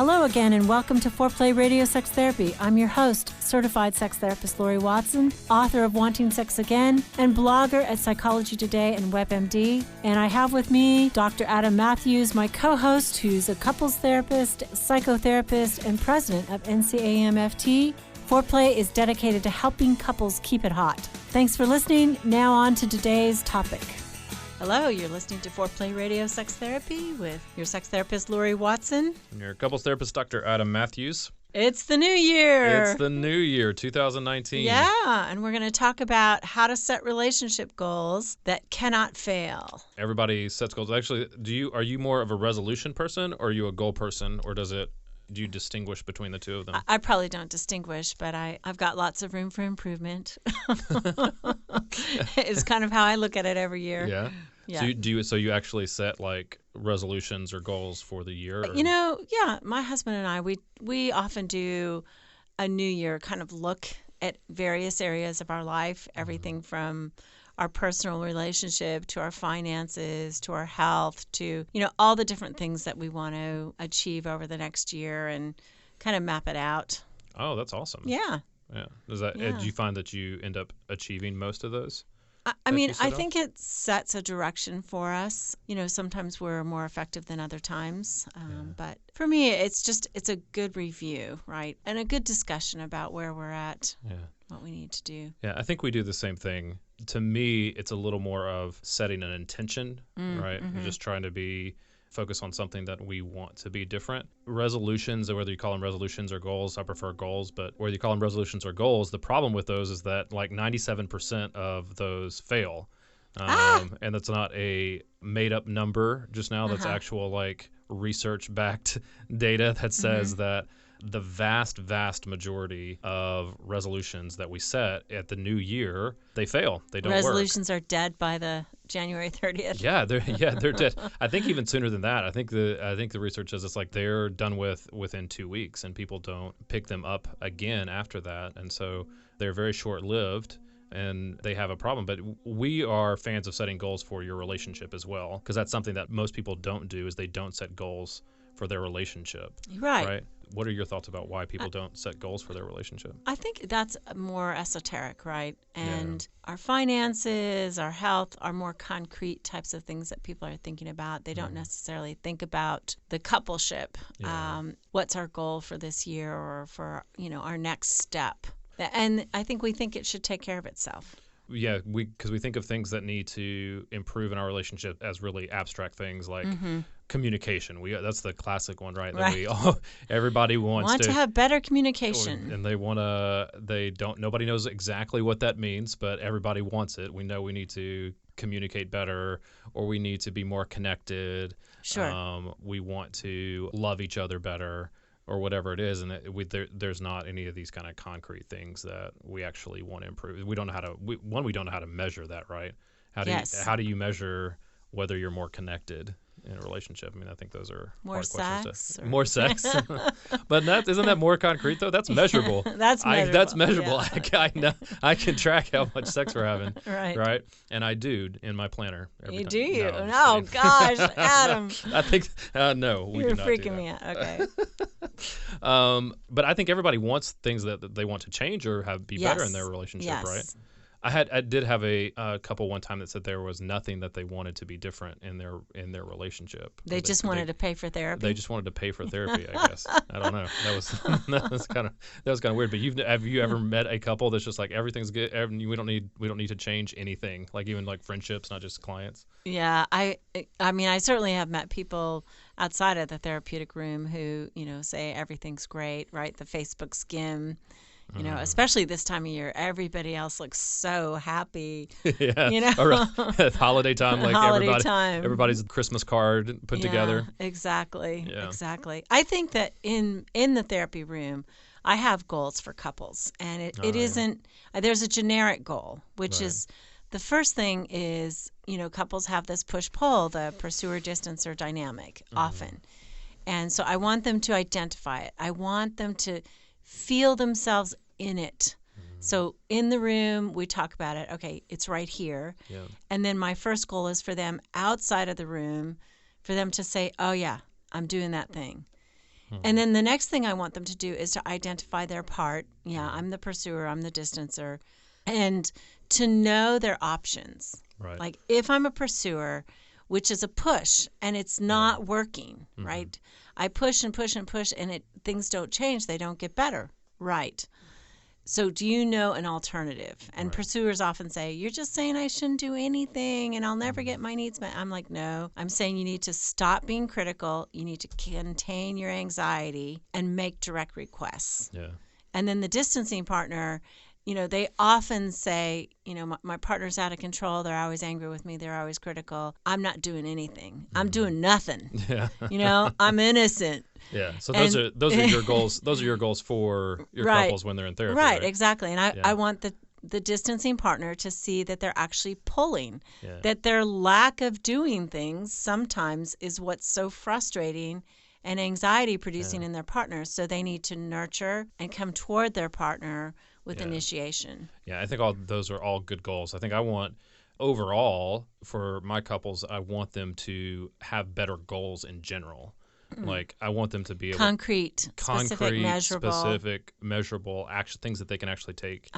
Hello again and welcome to Foreplay Radio Sex Therapy. I'm your host, certified sex therapist Laurie Watson, author of Wanting Sex Again, and blogger at Psychology Today and WebMD. And I have with me Dr. Adam Mathews, my co-host, who's a couples therapist, psychotherapist, and president of NCAMFT. Foreplay is dedicated to helping couples keep it hot. Thanks for listening. Now on to today's topic. Hello, you're listening to Foreplay Radio Sex Therapy with your sex therapist, Laurie Watson. And your couples therapist, Dr. Adam Mathews. It's the new year. It's the new year, 2019. Yeah, and we're going to talk about how to set relationship goals that cannot fail. Everybody sets goals. Actually, are you more of a resolution person or are you a goal person, or do you distinguish between the two of them? I probably don't distinguish, but I've got lots of room for improvement. It's kind of how I look at it every year. Yeah. Yeah. So you actually set like resolutions or goals for the year? Or? Yeah. My husband and I, we often do a new year kind of look at various areas of our life, everything from our personal relationship to our finances to our health to, all the different things that we want to achieve over the next year and kind of map it out. Oh, that's awesome. Yeah. Yeah. Do you find that you end up achieving most of those? I think it sets a direction for us. Sometimes we're more effective than other times. But for me, it's a good review, right? And a good discussion about where we're at, what we need to do. Yeah, I think we do the same thing. To me, it's a little more of setting an intention, right? Mm-hmm. Just trying to focus on something that we want to be different. Resolutions, or whether you call them resolutions or goals, I prefer goals, but whether you call them resolutions or goals, the problem with those is that like 97% of those fail. And that's not a made-up number just now. That's actual like research-backed data that says that the vast, vast majority of resolutions that we set at the new year, they fail. They don't work. Resolutions are dead by the January 30th. Yeah, they're dead. I think even sooner than that. I think the research says it's like they're done within 2 weeks, and people don't pick them up again after that, and so they're very short-lived. And they have a problem. But we are fans of setting goals for your relationship as well, because that's something that most people don't do, is they don't set goals for their relationship. Right? What are your thoughts about why people don't set goals for their relationship? I think that's more esoteric, right? And our finances, our health are more concrete types of things that people are thinking about. They don't necessarily think about the coupleship. What's our goal for this year or for, our next step? And I think we think it should take care of itself. Yeah, because we think of things that need to improve in our relationship as really abstract things like communication. That's the classic one, right? Right. That everybody wants to have better communication, and nobody knows exactly what that means, but everybody wants it. We know we need to communicate better, or we need to be more connected. Sure. We want to love each other better, or whatever it is, and there's not any of these kind of concrete things that we actually want to improve. We don't know how to. We don't know how to measure that, right? How do you measure whether you're more connected in a relationship? I mean, I think those are hard questions. More sex, but isn't that more concrete though? That's measurable. That's measurable. Yeah. I know. I can track how much sex we're having. Right. And I do in my planner. You do? No, gosh, Adam. I think no. We You're do not do freaking that. me out. Okay. But I think everybody wants things that they want to change or be better in their relationship, right? I did have a couple one time that said there was nothing that they wanted to be different in their relationship. They just wanted to pay for therapy. They just wanted to pay for therapy, I guess. I don't know. That was kind of weird. But have you ever met a couple that's just like everything's good? We don't need to change anything, like even like friendships, not just clients. Yeah, I mean, I certainly have met people outside of the therapeutic room who say everything's great, right? The Facebook skim. Especially this time of year, everybody else looks so happy. Yeah. At holiday time, like everybody's Christmas card put together. Exactly. Yeah. Exactly. I think that in the therapy room, I have goals for couples, and it isn't. There's a generic goal, which is the first thing is couples have this push-pull, the pursuer, distance, or dynamic often, and so I want them to identify it. I want them to feel themselves in it. So in the room, we talk about it. Okay, it's right here. Yeah. And then my first goal is for them outside of the room, for them to say, oh, yeah, I'm doing that thing. And then the next thing I want them to do is to identify their part. Yeah, I'm the pursuer, I'm the distancer. And to know their options. Right. Like if I'm a pursuer, which is a push and it's not working, right? I push and push and push and things don't change, they don't get better. Right. So do you know an alternative? And pursuers often say, you're just saying I shouldn't do anything and I'll never get my needs met. I'm like, no, I'm saying you need to stop being critical. You need to contain your anxiety and make direct requests. Yeah. And then the distancing partner, they often say, my partner's out of control. They're always angry with me. They're always critical. I'm not doing anything. I'm doing nothing. Yeah. I'm innocent. Yeah. So those are your goals. Those are your goals for your couples when they're in therapy. Right. Exactly. And I want the distancing partner to see that they're actually pulling, that their lack of doing things sometimes is what's so frustrating and anxiety producing in their partner. So they need to nurture and come toward their partner with initiation. Yeah, I think those are all good goals. I think I want overall for my couples, I want them to have better goals in general. Like I want them to be able concrete, specific, measurable action, things that they can actually take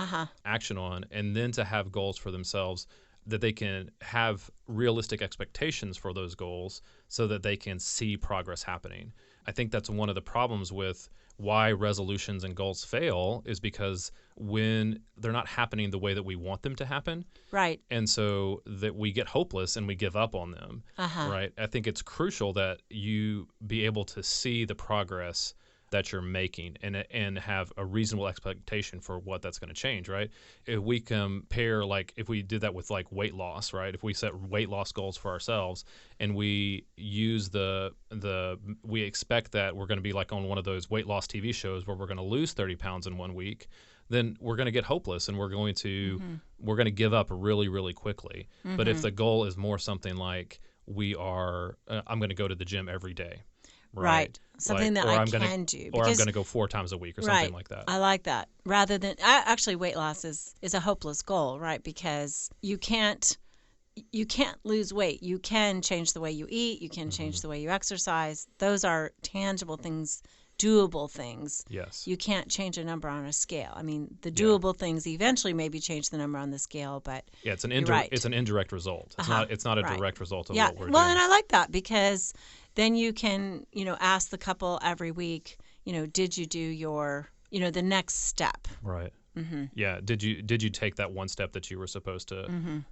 action on, and then to have goals for themselves that they can have realistic expectations for those goals so that they can see progress happening. I think that's one of the problems with why resolutions and goals fail is because when they're not happening the way that we want them to happen. Right. And so that we get hopeless and we give up on them. Right. I think it's crucial that you be able to see the progress that you're making and have a reasonable expectation for what that's going to change, right? If we compare, like if we did that with like weight loss, right? If we set weight loss goals for ourselves and we use we expect that we're going to be like on one of those weight loss TV shows where we're going to lose 30 pounds in 1 week, then we're going to get hopeless and we're going to give up really, really quickly. But if the goal is more something like I'm going to go to the gym every day. Right. Something that I can do. Or I'm going to go 4 times a week or something like that. I like that. Rather than, actually weight loss is a hopeless goal, right? Because you can't lose weight. You can change the way you eat. You can change the way you exercise. Those are tangible things, doable things. Yes. You can't change a number on a scale. I mean, the doable things eventually maybe change the number on the scale, but it's an indirect result. It's not a direct result of what we're doing. Well, and I like that because then you can, ask the couple every week, did you do your, the next step? Right. Yeah. Did you take that one step that you were supposed to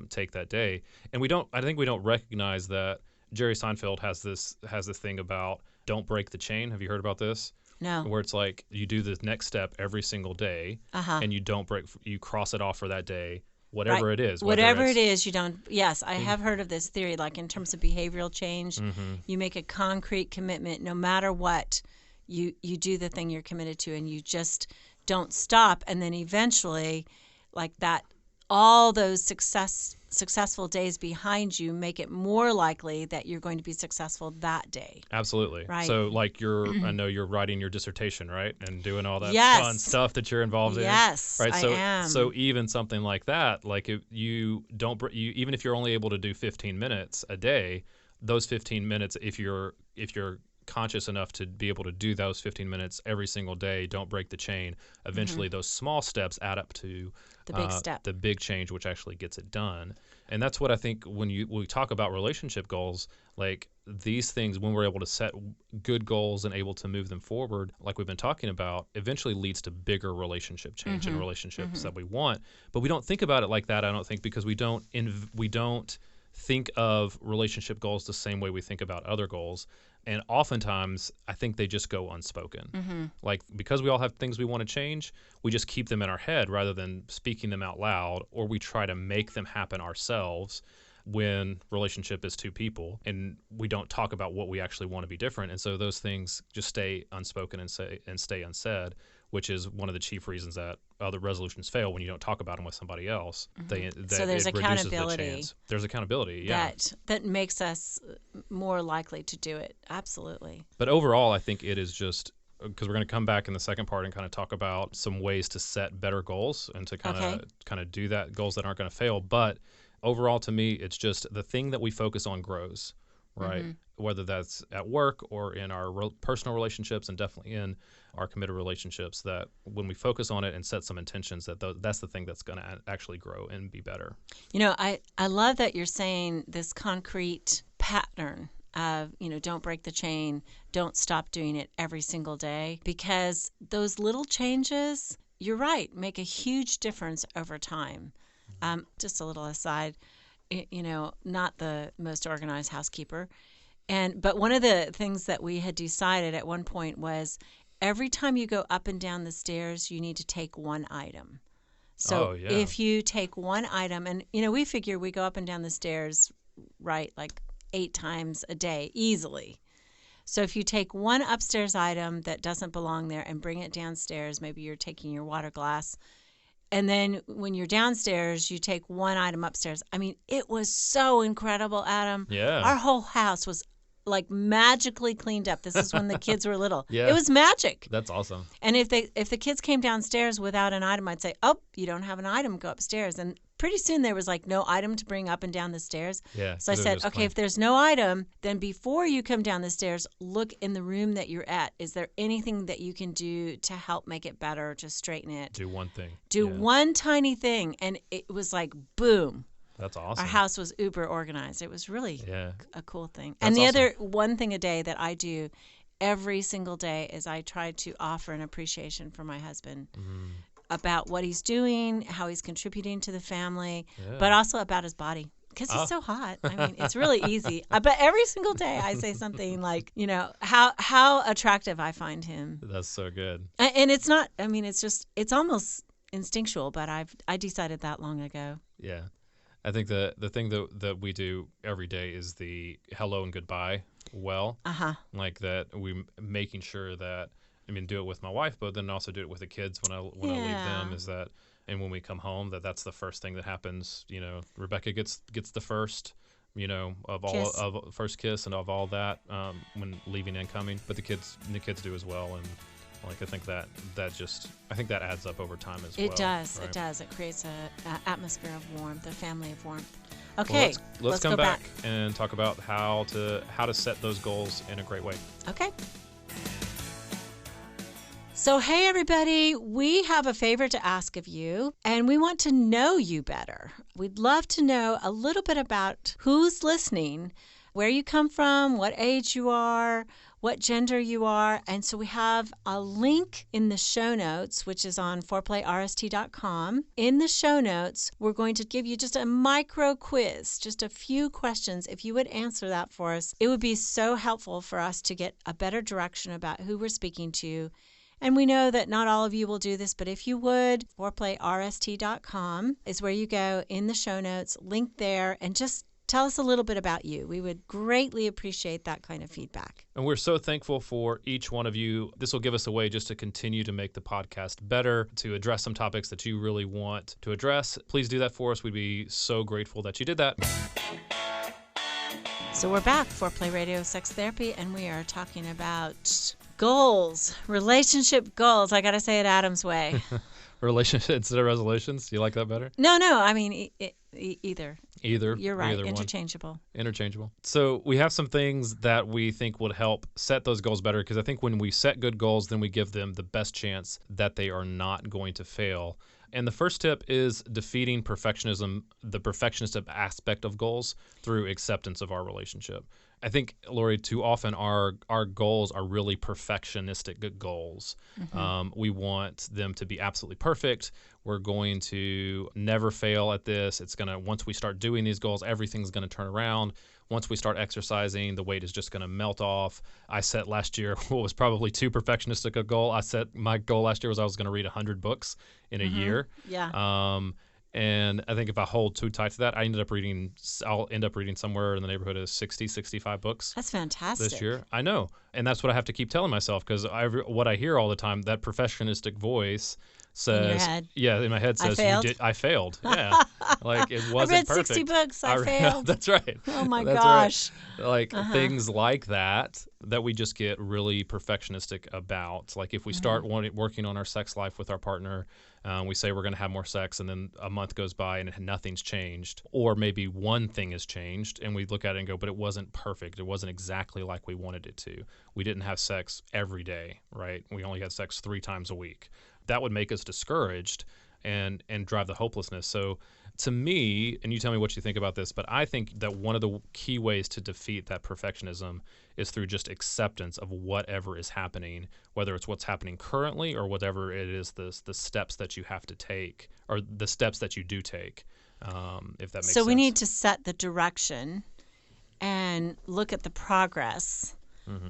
take that day? And I think we don't recognize that Jerry Seinfeld has this thing about don't break the chain. Have you heard about this? No. Where it's like you do the next step every single day and you cross it off for that day. Whatever it is. Whatever it is, you don't. Yes, I have heard of this theory. Like in terms of behavioral change, you make a concrete commitment. No matter what, you do the thing you're committed to, and you just don't stop. And then eventually, like that, all those successful days behind you make it more likely that you're going to be successful that day. Absolutely. Right. So like I know you're writing your dissertation, right? And doing all that yes. fun stuff that you're involved in. Yes, right? I am. So even something like that, like if even if you're only able to do 15 minutes a day, those 15 minutes, if you're conscious enough to be able to do those 15 minutes every single day, don't break the chain. Eventually, those small steps add up to the big step, the big change, which actually gets it done. And that's what I think when we talk about relationship goals, like these things, when we're able to set good goals and able to move them forward, like we've been talking about, eventually leads to bigger relationship change and relationships that we want. But we don't think about it like that, I don't think, because we don't think of relationship goals the same way we think about other goals. And oftentimes, I think they just go unspoken. Like, because we all have things we want to change, we just keep them in our head rather than speaking them out loud, or we try to make them happen ourselves when relationship is two people, and we don't talk about what we actually want to be different. And so those things just stay unspoken and stay unsaid, which is one of the chief reasons that other resolutions fail when you don't talk about them with somebody else. So there's accountability. There's accountability, yeah. That makes us more likely to do it. Absolutely. But overall, I think it is just, because we're going to come back in the second part and kind of talk about some ways to set better goals and to kind of do that, goals that aren't going to fail. But overall, to me, it's just the thing that we focus on grows, right? Mm-hmm. Whether that's at work or in our personal relationships, and definitely in our committed relationships, that when we focus on it and set some intentions, that's the thing that's going to actually grow and be better. I love that you're saying this concrete pattern of, don't break the chain, don't stop doing it every single day, because those little changes, you're right, make a huge difference over time. Just a little aside, not the most organized housekeeper. But one of the things that we had decided at one point was every time you go up and down the stairs, you need to take one item. So if you take one item, and, we figure we go up and down the stairs, right, like 8 times a day easily. So if you take one upstairs item that doesn't belong there and bring it downstairs, maybe you're taking your water glass, and then when you're downstairs, you take one item upstairs. I mean, it was so incredible, Adam. Yeah. Our whole house was like magically cleaned up. This is when the kids were little. Yeah. It was magic. That's awesome. And if the kids came downstairs without an item, I'd say, "Oh, you don't have an item, go upstairs." And pretty soon there was like no item to bring up and down the stairs. Yeah. So I said, "Okay, if there's no item, then before you come down the stairs, look in the room that you're at. Is there anything that you can do to help make it better, to straighten it? Do one thing. Do one tiny thing." And it was like, boom. That's awesome. Our house was uber organized. It was really a cool thing. That's and the awesome. other one thing a day that I do every single day is I try to offer an appreciation for my husband about what he's doing, how he's contributing to the family, but also about his body. Because he's so hot. I mean, it's really easy. But every single day I say something like, how attractive I find him. That's so good. And it's not, I mean, it's almost instinctual, but I decided that long ago. Yeah. I think the thing that we do every day is the hello and goodbye like that, we making sure that, do it with my wife, but then also do it with the kids when I leave them, is that, and when we come home, that's the first thing that happens. Rebecca gets the first, of all kiss. Of first kiss and of all that when leaving and coming, but the kids do as well. And like, I think that adds up over time as well. It does. Right? It does. It creates an atmosphere of warmth, a family of warmth. Okay, well, let's come go back and talk about how to set those goals in a great way. Okay. So, hey, everybody, we have a favor to ask of you, and we want to know you better. We'd love to know a little bit about who's listening, where you come from, what age you are, what gender you are. And so we have a link in the show notes, which is on foreplayrst.com. In the show notes, we're going to give you just a micro quiz, just a few questions. If you would answer that for us, it would be so helpful for us to get a better direction about who we're speaking to. And we know that not all of you will do this, but if you would, foreplayrst.com is where you go in the show notes, link there, and just tell us a little bit about you. We would greatly appreciate that kind of feedback. And we're so thankful for each one of you. This will give us a way just to continue to make the podcast better, to address some topics that you really want to address. Please do that for us. We'd be so grateful that you did that. So we're back, Foreplay Radio Sex Therapy, and we are talking about goals, relationship goals. I got to say it Adam's way. Relationship instead of resolutions. Do you like that better? No. I mean, either. Either. You're right. Either Interchangeable. Interchangeable. So we have some things that we think would help set those goals better, because I think when we set good goals, then we give them the best chance that they are not going to fail. And the first tip is defeating perfectionism, the perfectionist aspect of goals, through acceptance of our relationship. I think, Laurie, too often our goals are really perfectionistic goals. Mm-hmm. We want them to be absolutely perfect. We're going to never fail at this. Once we start doing these goals, everything's going to turn around. Once we start exercising, the weight is just going to melt off. I set last year what was probably too perfectionistic a goal. My goal last year was I was going to read 100 books in a year. Yeah. And I think if I hold too tight to that, I'll end up reading somewhere in the neighborhood of 60, 65 books. That's fantastic. This year. I know. And that's what I have to keep telling myself, because what I hear all the time, that perfectionistic voice says, in your head. Yeah, in my head says, I failed. Yeah. Like, it wasn't I read perfect. 60 books. I failed. That's right. Oh my That's gosh. Right. Like things like that we just get really perfectionistic about. Like, if we start working on our sex life with our partner, We say we're going to have more sex, and then a month goes by and nothing's changed. Or maybe one thing has changed, and we look at it and go, but it wasn't perfect. It wasn't exactly like we wanted it to. We didn't have sex every day, right? We only had sex 3 times a week. That would make us discouraged and drive the hopelessness. So to me, and you tell me what you think about this, but I think that one of the key ways to defeat that perfectionism is through just acceptance of whatever is happening, whether it's what's happening currently or whatever it is, the steps that you have to take or the steps that you do take, if that makes sense. So we need to set the direction and look at the progress,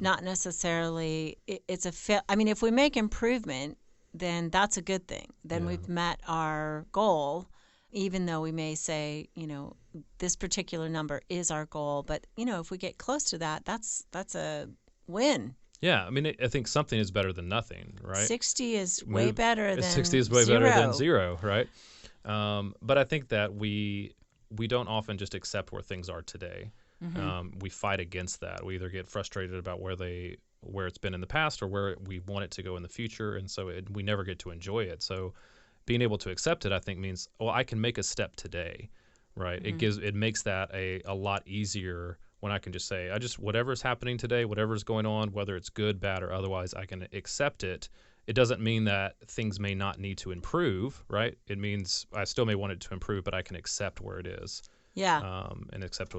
not necessarily if we make improvement, then that's a good thing. Then we've met our goal, even though we may say, this particular number is our goal. But, if we get close to that, that's a win. Yeah, I mean, I think something is better than nothing, right? 60 is way better than 60 is way better than 0, right? But I think that we don't often just accept where things are today. We fight against that. We either get frustrated about where it's been in the past or where we want it to go in the future, and so we never get to enjoy it. So being able to accept it, I think, means, I can make a step today, right? It makes that a lot easier when I can just say, whatever's happening today, whatever's going on, whether it's good, bad, or otherwise, I can accept it. It doesn't mean that things may not need to improve, right? It means I still may want it to improve, but I can accept where it is. Yeah. And accept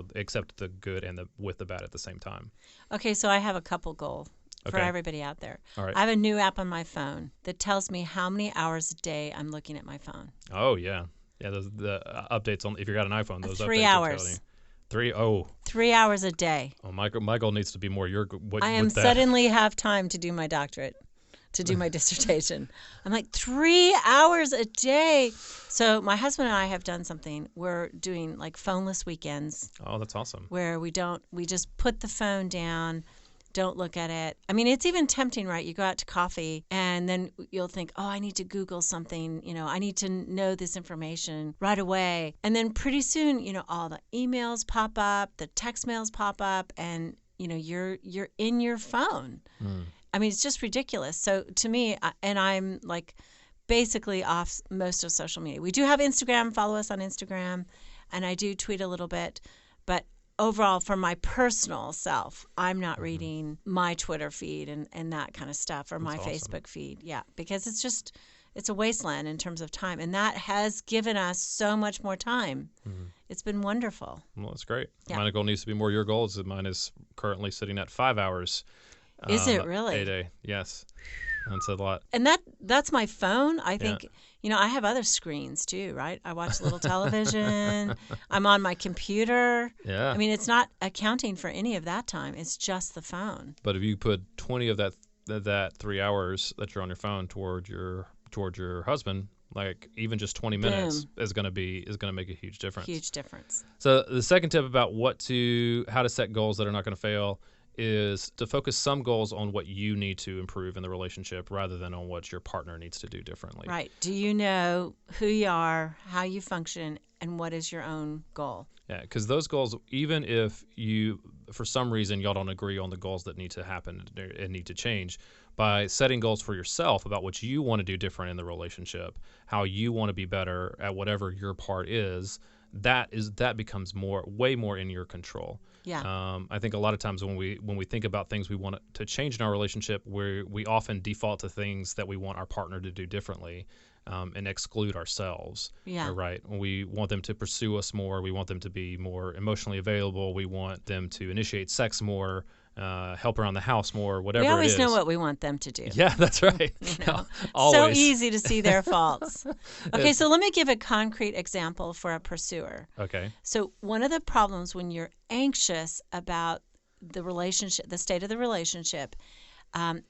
the good and with the bad at the same time. Okay, so I have a couple goals for everybody out there. All right. I have a new app on my phone that tells me how many hours a day I'm looking at my phone. Oh, yeah. Yeah, the updates on, if you got an iPhone, those 3 updates hours. 3 hours a day. Oh, my goal needs to be more I am suddenly have time to do my doctorate, to do my dissertation. I'm like, 3 hours a day. So my husband and I have done something. We're doing like phoneless weekends. Oh, that's awesome. Where we just put the phone down, don't look at it. I mean, it's even tempting, right? You go out to coffee and then you'll think, I need to Google something. I need to know this information right away. And then pretty soon, all the emails pop up, the text mails pop up, and, you're in your phone. I mean, it's just ridiculous. So to me, and I'm like basically off most of social media. We do have Instagram, follow us on Instagram, and I do tweet a little bit, but overall, for my personal self, I'm not reading my Twitter feed and that kind of stuff, or my Facebook feed. Yeah, because it's a wasteland in terms of time. And that has given us so much more time. It's been wonderful. Well, that's great. Yeah. My goal needs to be more your goals. Mine is currently sitting at 5 hours. Is it really? A day, yes. That's a lot. And that's my phone. I think, I have other screens too, right? I watch a little television. I'm on my computer. Yeah. I mean, it's not accounting for any of that time. It's just the phone. But if you put 20 of that 3 hours that you're on your phone toward your husband, like even just 20 minutes is going to make a huge difference. Huge difference. So the second tip about how to set goals that are not going to fail is to focus some goals on what you need to improve in the relationship rather than on what your partner needs to do differently. Right. Do you know who you are, how you function, and what is your own goal? Yeah, because those goals, even if for some reason, y'all don't agree on the goals that need to happen and need to change, by setting goals for yourself about what you want to do different in the relationship, how you want to be better at whatever your part is, that becomes way more in your control. Yeah. I think a lot of times when we think about things we want to change in our relationship, we often default to things that we want our partner to do differently, and exclude ourselves. Yeah. Right. We want them to pursue us more. We want them to be more emotionally available. We want them to initiate sex more, help around the house more, whatever it is. We always know what we want them to do. Yeah, that's right. So easy to see their faults. Okay, so let me give a concrete example for a pursuer. Okay. So one of the problems when you're anxious about the relationship, the state of the relationship,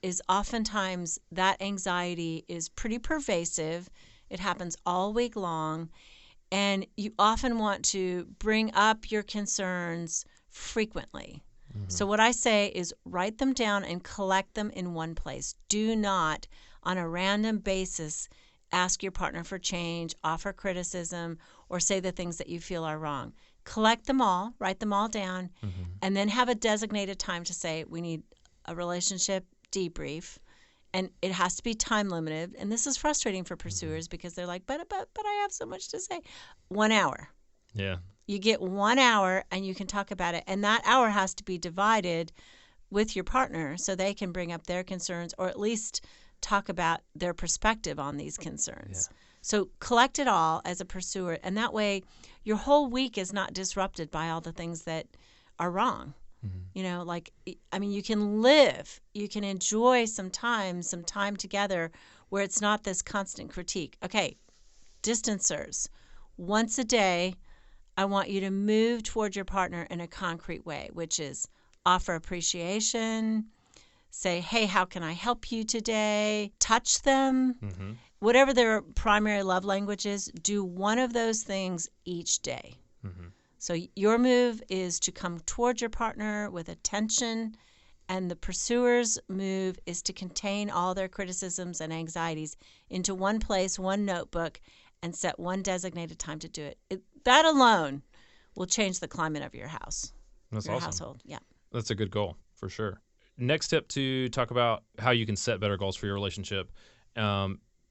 is oftentimes that anxiety is pretty pervasive. It happens all week long, and you often want to bring up your concerns frequently. So what I say is write them down and collect them in one place. Do not, on a random basis, ask your partner for change, offer criticism, or say the things that you feel are wrong. Collect them all, write them all down, and then have a designated time to say, we need a relationship debrief, And it has to be time limited. And this is frustrating for pursuers because they're like, but I have so much to say. 1 hour. Yeah. You get 1 hour and you can talk about it. And that hour has to be divided with your partner so they can bring up their concerns or at least talk about their perspective on these concerns. Yeah. So collect it all as a pursuer. And that way your whole week is not disrupted by all the things that are wrong. You know, like, I mean, you can enjoy some time together where it's not this constant critique. Okay, distancers, once a day, I want you to move toward your partner in a concrete way, which is offer appreciation, say, hey, how can I help you today? Touch them. Whatever their primary love language is, do one of those things each day. So your move is to come toward your partner with attention, and the pursuer's move is to contain all their criticisms and anxieties into one place, one notebook, and set one designated time to do it. That alone will change the climate of your house. That's your awesome. household. Yeah. That's a good goal for sure. Next tip to talk about how you can set better goals for your relationship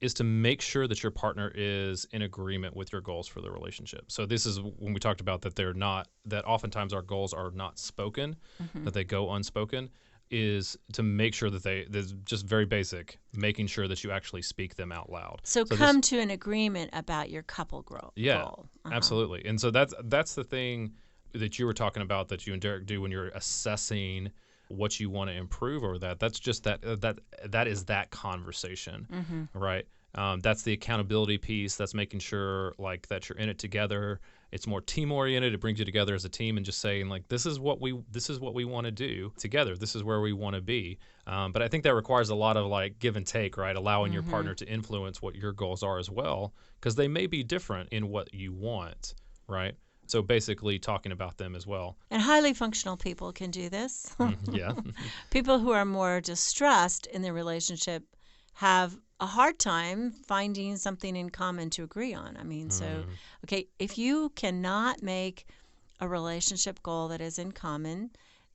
is to make sure that your partner is in agreement with your goals for the relationship. So this is when we talked about that oftentimes our goals are not spoken, that they go unspoken, is to make sure that there's just very basic, making sure that you actually speak them out loud. So come to an agreement about your couple goal. Yeah, absolutely. And so that's the thing that you were talking about that you and Derek do when you're assessing what you want to improve over that. That's just that is that conversation, right? That's the accountability piece. That's making sure like that you're in it together. It's more team oriented. It brings you together as a team and just saying like this is what we want to do together. This is where we want to be. But I think that requires a lot of like give and take, right? Allowing your partner to influence what your goals are as well, because they may be different in what you want, right? So basically talking about them as well. And highly functional people can do this. Yeah. People who are more distressed in their relationship have a hard time finding something in common to agree on. I mean, so, okay, if you cannot make a relationship goal that is in common,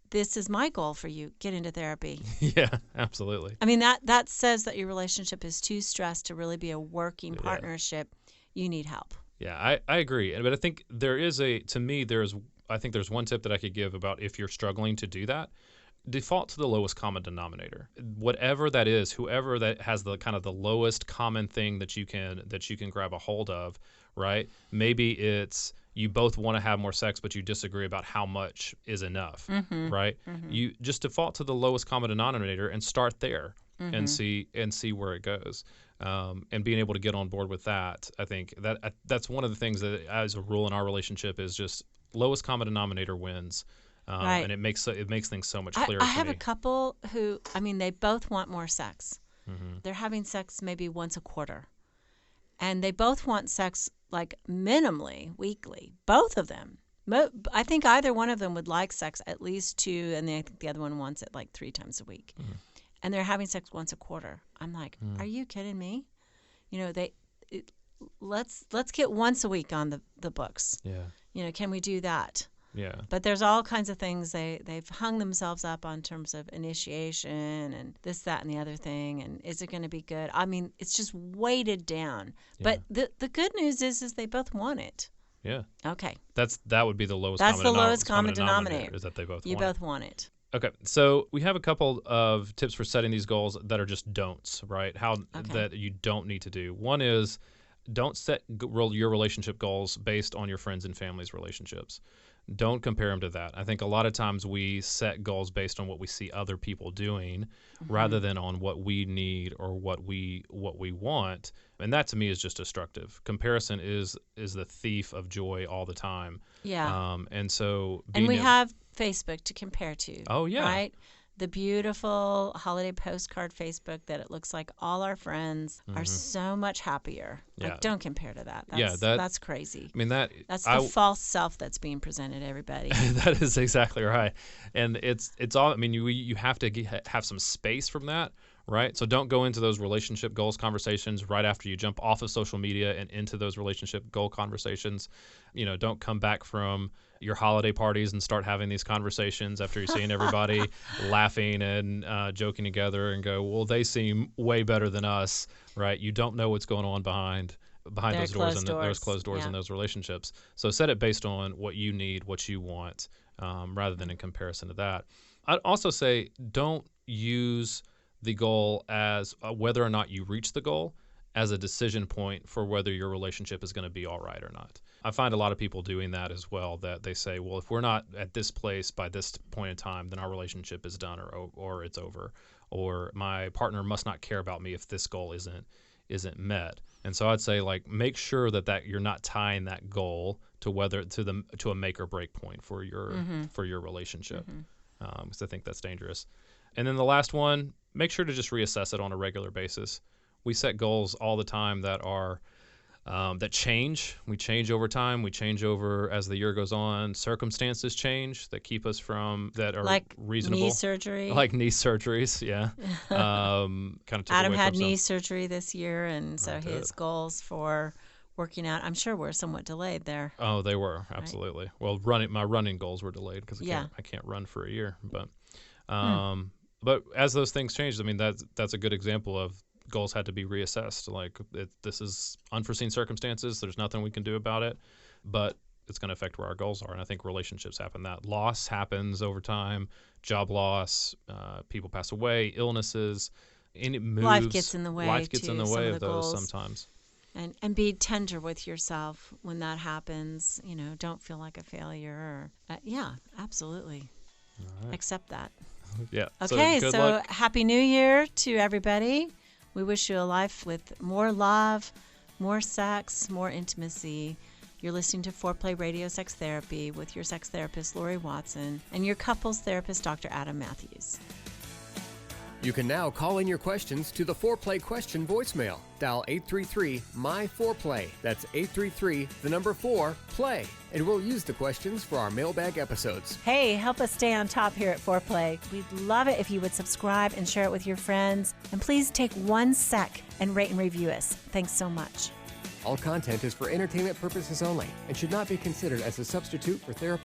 this is my goal for you. Get into therapy. Yeah, absolutely. I mean, that says that your relationship is too stressed to really be a working partnership. You need help. Yeah, I agree. But I think there's one tip that I could give about if you're struggling to do that. Default to the lowest common denominator. Whatever that is, whoever that has the kind of the lowest common thing that you can grab a hold of, right? Maybe it's you both want to have more sex, but you disagree about how much is enough, right? You just default to the lowest common denominator and start there and see where it goes. And being able to get on board with that, I think that's one of the things that, as a rule in our relationship, is just lowest common denominator wins, right. And it makes things so much clearer. I have a couple who, I mean, they both want more sex. They're having sex maybe once a quarter, and they both want sex like minimally weekly. Both of them. I think either one of them would like sex at least 2, and I think the other one wants it like 3 times a week. And they're having sex once a quarter. I'm like, are you kidding me? You know, let's get once a week on the books. Yeah. You know, can we do that? Yeah. But there's all kinds of things they've hung themselves up on terms of initiation and this, that, and the other thing. And is it going to be good? I mean, it's just weighted down. Yeah. But the good news is they both want it. Yeah. Okay. That would be the lowest. That's the lowest common denominator. Is that they both. You both want it. Okay, so we have a couple of tips for setting these goals that are just don'ts, right? That you don't need to do. One is don't set your relationship goals based on your friends and family's relationships. Don't compare them to that. I think a lot of times we set goals based on what we see other people doing rather than on what we need or what we want. And that to me is just destructive. Comparison is the thief of joy all the time. Yeah. And we have Facebook to compare to. Oh, yeah. Right? The beautiful holiday postcard Facebook that it looks like all our friends are so much happier. Yeah. Like, don't compare to that. That's crazy. I mean, that's the false self that's being presented to everybody. That is exactly right. And it's all, I mean, you have to have some space from that, right? So don't go into those relationship goals conversations right after you jump off of social media and into those relationship goal conversations. Don't come back from your holiday parties and start having these conversations after you're seeing everybody laughing and joking together and go, well, they seem way better than us, right? You don't know what's going on behind those doors and those closed doors in those relationships. So set it based on what you need, what you want, rather than in comparison to that. I'd also say don't use the goal as whether or not you reach the goal as a decision point for whether your relationship is going to be all right or not. I find a lot of people doing that as well, that they say, well, if we're not at this place by this point in time, then our relationship is done or it's over, or my partner must not care about me if this goal isn't met. And so I'd say, like, make sure that you're not tying that goal to a make or break point for your relationship, because I think that's dangerous. And then the last one, make sure to just reassess it on a regular basis. We set goals all the time that are that change. We change over time. We change over as the year goes on. Circumstances change that keep us that are like reasonable. Knee surgery. Like knee surgeries, yeah. Kind of took Adam away had from knee surgery this year, and so his did. goals for working out, I'm sure, were somewhat delayed there. Oh, they were, absolutely. Right. Well, my running goals were delayed because I can't run for a year. But but as those things changed, I mean, that's a good example of goals had to be reassessed. Like, this is unforeseen circumstances. There's nothing we can do about it, but it's going to affect where our goals are. And I think relationships happen. That loss happens over time, job loss, people pass away, illnesses, and it moves. Life gets in the way. Life gets in the way of those goals. sometimes. And be tender with yourself when that happens. Don't feel like a failure. Yeah, absolutely. All right. Accept that. Yeah. Okay, so luck. Happy New Year to everybody. We wish you a life with more love, more sex, more intimacy. You're listening to Foreplay Radio Sex Therapy with your sex therapist, Laurie Watson, and your couples therapist, Dr. Adam Mathews. You can now call in your questions to the Foreplay question voicemail. Dial 833-MY-4PLAY. That's 833-4-PLAY. And we'll use the questions for our mailbag episodes. Hey, help us stay on top here at Foreplay. We'd love it if you would subscribe and share it with your friends. And please take 1 sec and rate and review us. Thanks so much. All content is for entertainment purposes only and should not be considered as a substitute for therapy